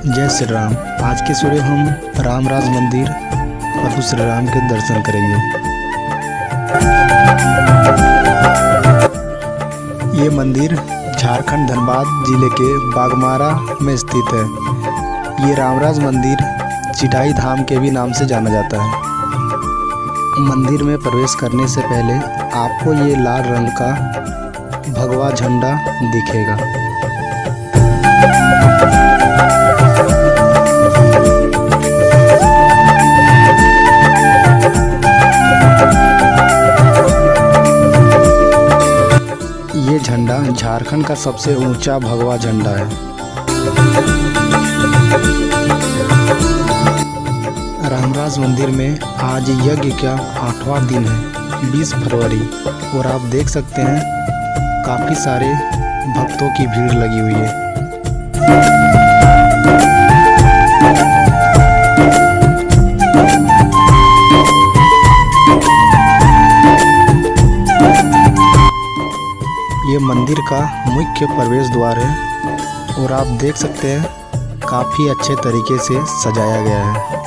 जय श्री राम। आज के सूर्य हम रामराज मंदिर प्रभु श्री राम के दर्शन करेंगे। ये मंदिर झारखंड धनबाद जिले के बागमारा में स्थित है। ये रामराज मंदिर चिटाई धाम के भी नाम से जाना जाता है। मंदिर में प्रवेश करने से पहले आपको ये लाल रंग का भगवा झंडा दिखेगा। ये झंडा झारखंड का सबसे ऊंचा भगवा झंडा है। रामराज मंदिर में आज यज्ञ का 8वां दिन है, 20 फरवरी, और आप देख सकते हैं काफ़ी सारे भक्तों की भीड़ लगी हुई है। ये मंदिर का मुख्य प्रवेश द्वार है और आप देख सकते हैं काफ़ी अच्छे तरीके से सजाया गया है।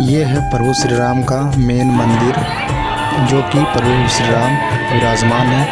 ये है प्रभु श्री राम का मेन मंदिर, जो कि प्रभु श्री राम विराजमान है।